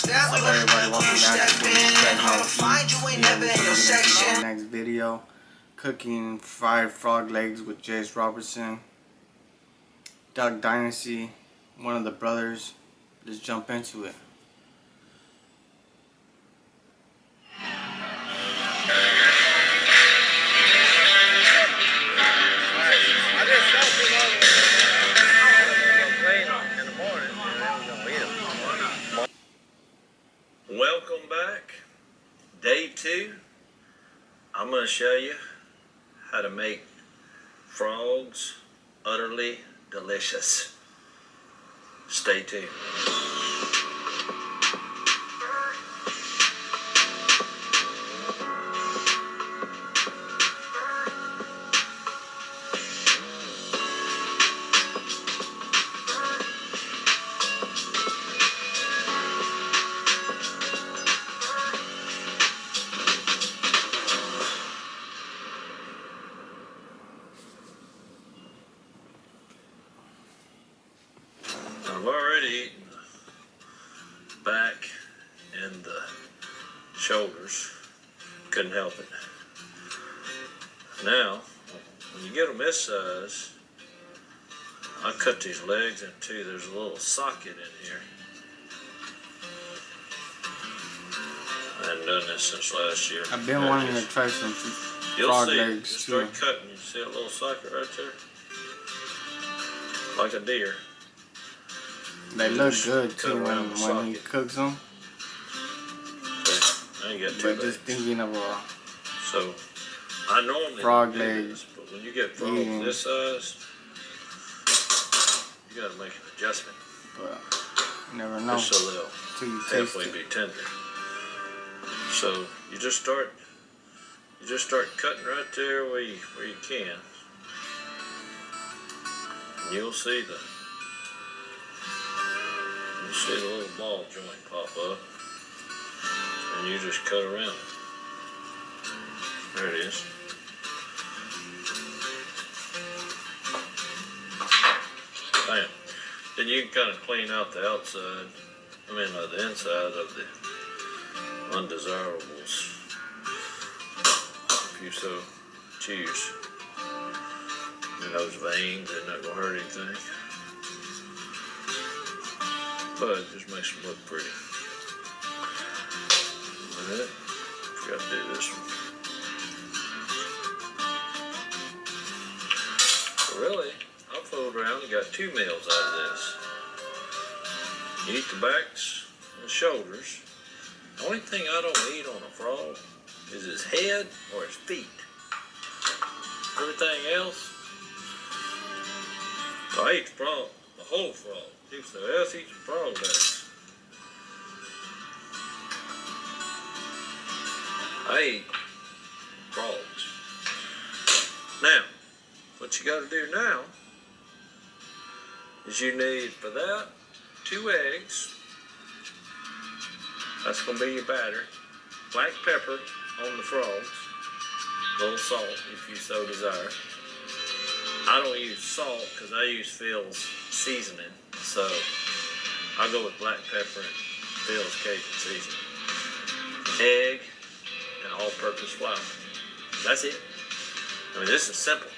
What's up, everybody? Welcome back to the next video. Cooking fried frog legs with Jase Robertson. Duck Dynasty, one of the brothers. Let's jump into it. Welcome back. Day 2. I'm going to show you how to make frogs utterly delicious. Stay tuned. I've already eaten the back and the shoulders. Couldn't help it. Now, when you get them this size, I cut these legs in two. There's a little socket in here. I hadn't done this since last year. I've been wanting to try some frog legs too. You'll start cutting. You see a little socket right there? Like a deer. They look good too when he cooks them. Okay, I ain't got two legs. Just thinking of a I normally frog do legs, this, but when you get frogs this size, you gotta make an adjustment. But you never know just so they'll halfway be tender. So you just start cutting right there where you can, and you'll see the little ball joint pop up, and you just cut around it. There it is. Bam. Then you can kind of clean out the outside, the inside of the undesirables, if you so choose. And those veins, they're not going to hurt anything. But it just makes them look pretty. Alright, forgot to do this one. So really, I fooled around and got 2 meals out of this. You eat the backs and the shoulders. The only thing I don't eat on a frog is his head or his feet. Everything else, so I eat the frog, the whole frog. People say, else eat your frog legs. I eat frogs. Now, what you got to do now is you need for that 2 eggs. That's going to be your batter. Black pepper on the frogs. A little salt if you so desire. I don't use salt because I use Phil's seasoning. So I'll go with black pepper and Phil's Cajun seasoning. Egg and all-purpose flour. That's it. This is simple.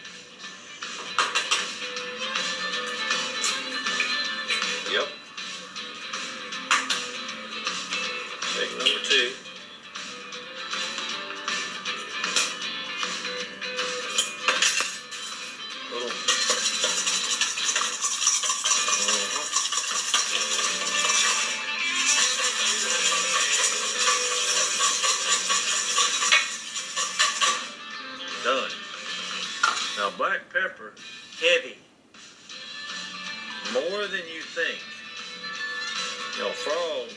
Yep. Egg number 2. Done. Now black pepper, heavy, more than you think. Frog,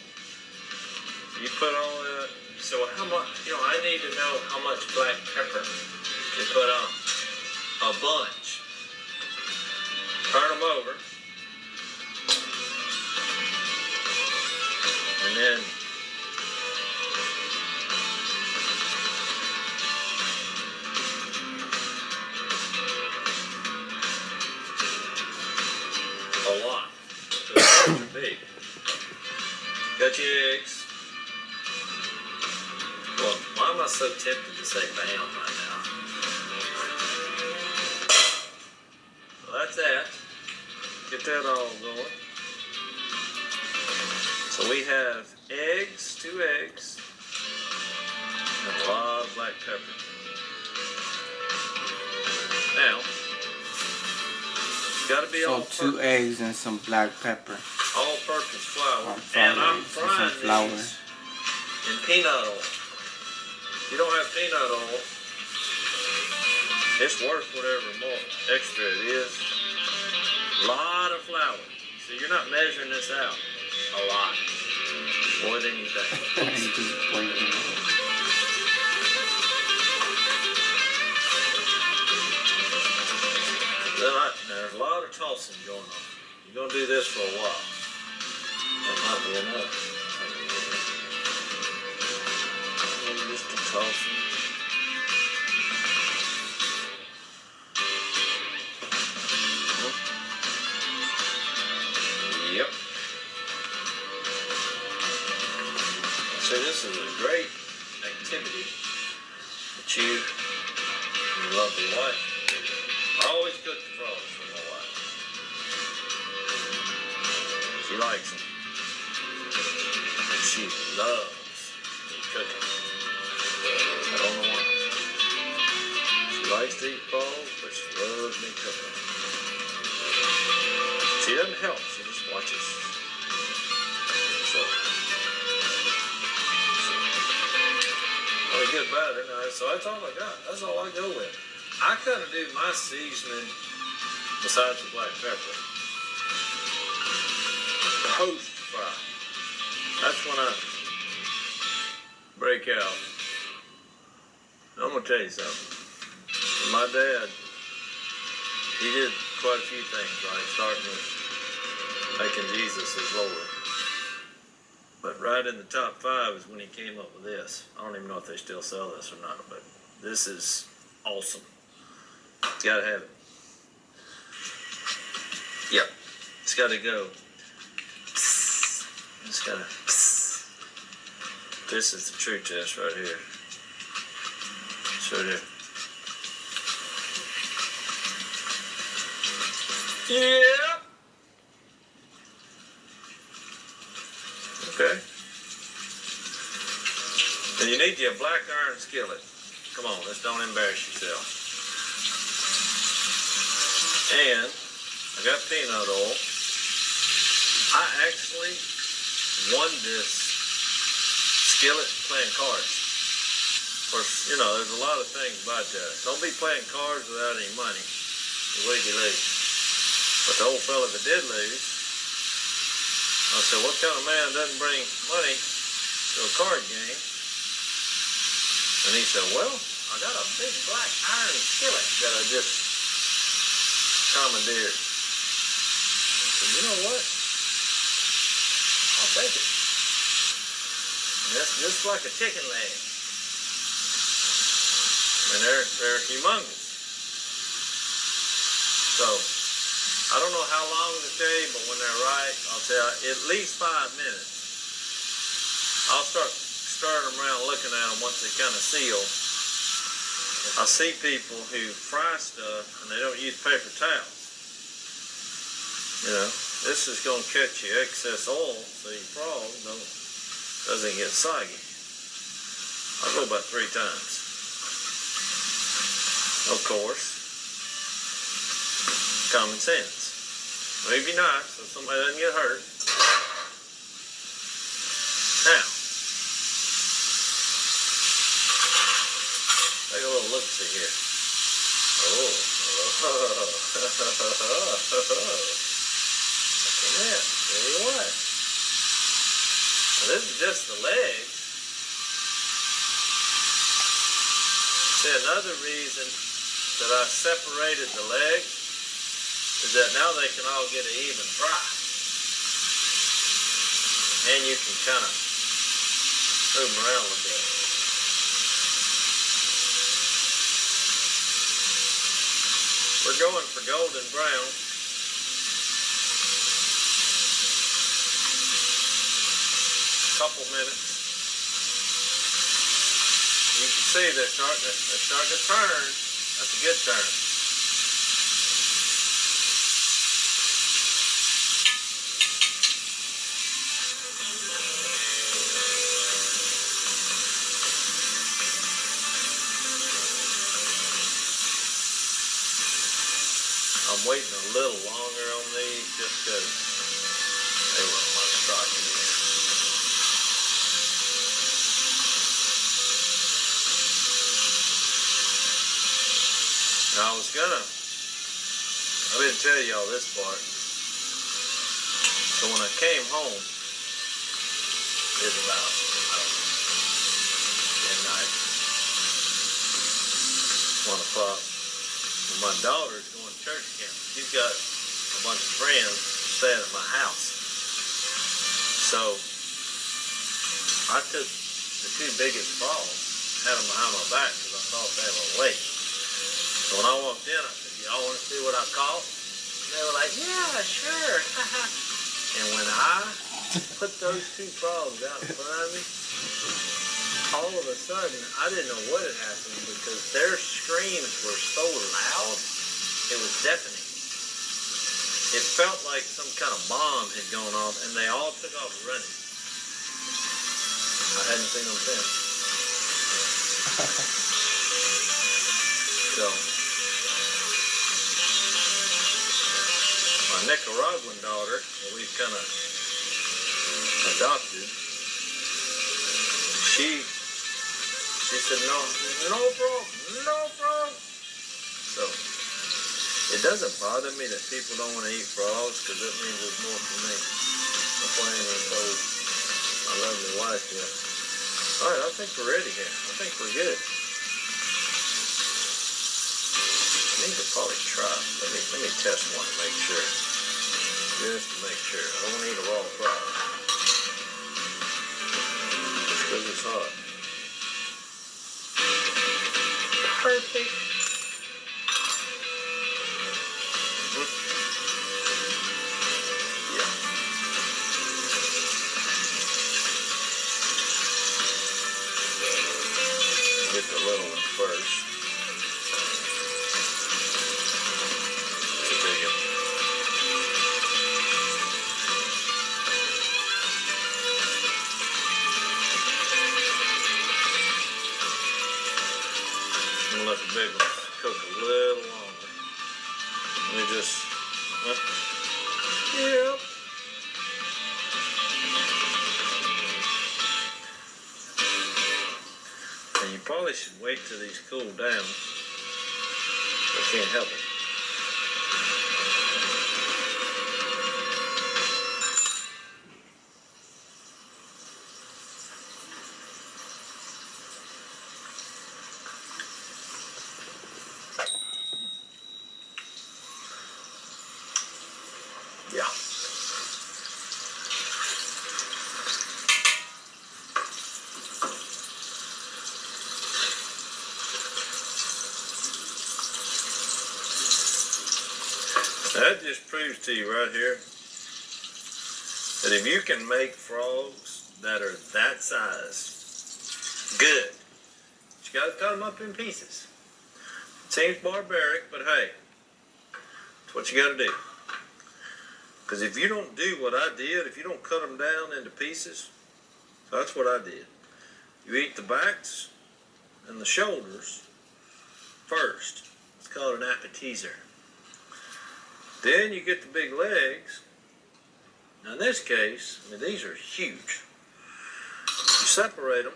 you put all that. So how much? I need to know how much black pepper you put on. A bunch. Turn them over, and then a lot. So big. Got your eggs. I so tempted to say bam right now? So that's that. Get that all going. So we have eggs, 2 eggs, and a lot of black pepper. Now, it's got to be So all-purpose. 2 eggs and some black pepper. All-purpose flour. Flour And I'm and some frying flour. these in peanut oil. If you don't have peanut oil, it's worth whatever more extra it is. A lot of flour. So you're not measuring this out. A lot. More than you think. Just breaking it. There's a lot of tossing going on. You're going to do this for a while. That might be enough. Maybe just a tossing. Yep. So this is a great activity that you and your lovely wife. I always cook the frogs for my wife. She likes them. And she loves me cooking. I don't know why. She likes to eat frogs, but she loves me cooking. She doesn't help, she just watches. So we get better now. So that's all I got. That's all I go with. I kind of do my seasoning besides the black pepper. Post fry. That's when I break out. I'm gonna tell you something. My dad, he did quite a few things right, starting with making Jesus his Lord. But right in the top 5 is when he came up with this. I don't even know if they still sell this or not, but this is awesome. You gotta have it. Yep. It's gotta go. It's gotta. This is the true test right here. It's right here. Yep. Okay. And you need your black iron skillet. Come on, let's don't embarrass yourself. And I got peanut oil. I actually won this skillet playing cards. Of course, you know, there's a lot of things about that. Don't be playing cards without any money. You will, you lose. But the old fella that did lose, I said, what kind of man doesn't bring money to a card game? And he said, well, I got a big black iron skillet that I just commandeered. I said, you know what? I'll take it. And that's just like a chicken leg. I mean, they're humongous. So, I don't know how long to take, but when they're right, I'll tell you, at least 5 minutes. I'll start stirring them around, looking at them once they kind of seal. I see people who fry stuff and they don't use paper towels. You know, this is going to catch you excess oil so your frog doesn't get soggy. I'll go about 3 times. Of course, common sense. Maybe nice so somebody doesn't get hurt. Now, take a little look-see here. Oh. Look at that. Tell you what. Now, this is just the legs. See, another reason that I separated the legs is that now they can all get an even fry. And you can kind of move them around a little bit. We're going for golden brown. Couple minutes. You can see, they're starting to turn. That's a good turn. I'm waiting a little longer on these just because they were monstrosities. Now I didn't tell y'all this part. So when I came home, it was about, I don't know, midnight, 1 o'clock. Well, my daughter's going to church camp. She's got a bunch of friends staying at my house. So I took the 2 biggest frogs, had them behind my back because I thought they were late. So when I walked in, I said, y'all want to see what I caught? And they were like, yeah, sure. And when I put those 2 frogs out in front of me, all of a sudden, I didn't know what had happened because their screams were so loud, it was deafening. It felt like some kind of bomb had gone off, and they all took off running. I hadn't seen them since. So, my Nicaraguan daughter, that we've kind of adopted, she said, no frog. So, it doesn't bother me that people don't want to eat frogs because that means there's more for me. That's why I ain't even told my lovely wife yet. Alright, I think we're ready here. I think we're good. I need to probably try. Let me test one to make sure. Just to make sure. I don't want to eat a raw frog. Just because it's hot. Perfect. Yeah. Get the little one first. It's a big one. I'm gonna let the big one cook a little longer. Let me just, yep. And you probably should wait till these cool down. I can't help it. Yeah. That just proves to you right here that if you can make frogs that are that size, good. But you gotta cut them up in pieces. It seems barbaric, but hey, it's what you gotta do. Because if you don't do what I did, if you don't cut them down into pieces, that's what I did. You eat the backs and the shoulders first. It's called an appetizer. Then you get the big legs. Now in this case, I mean, these are huge. You separate them.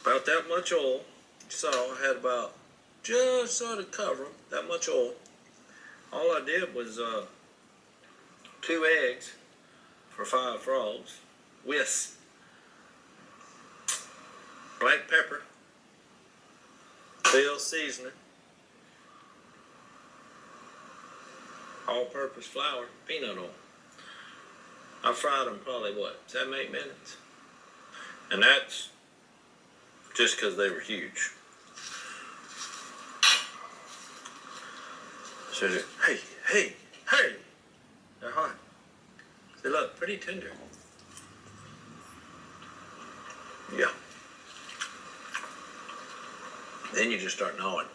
About that much oil. You saw I had about, just sort of cover them, that much oil. All I did was 2 eggs for 5 frogs with black pepper, Phil seasoning, all-purpose flour, peanut oil. I fried them probably, 7, 8 minutes? And that's just because they were huge. So, hey, they're hot. They look pretty tender. Yeah. Then you just start gnawing.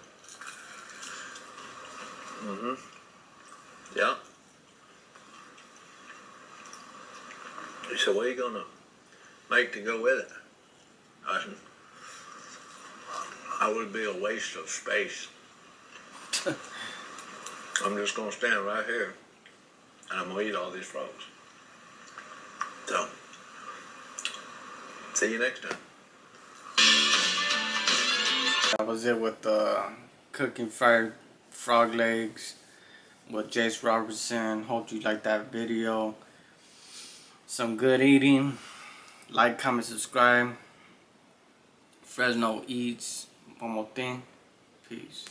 Yeah. He said, what are you gonna make to go with it? I said, I would be a waste of space. I'm just gonna stand right here and I'm gonna eat all these frogs. So, see you next time. That was it with the cooking fried frog legs with Jase Robertson. Hope you liked that video. Some good eating. Like, comment, subscribe. Fresno Eats. One more thing. Peace.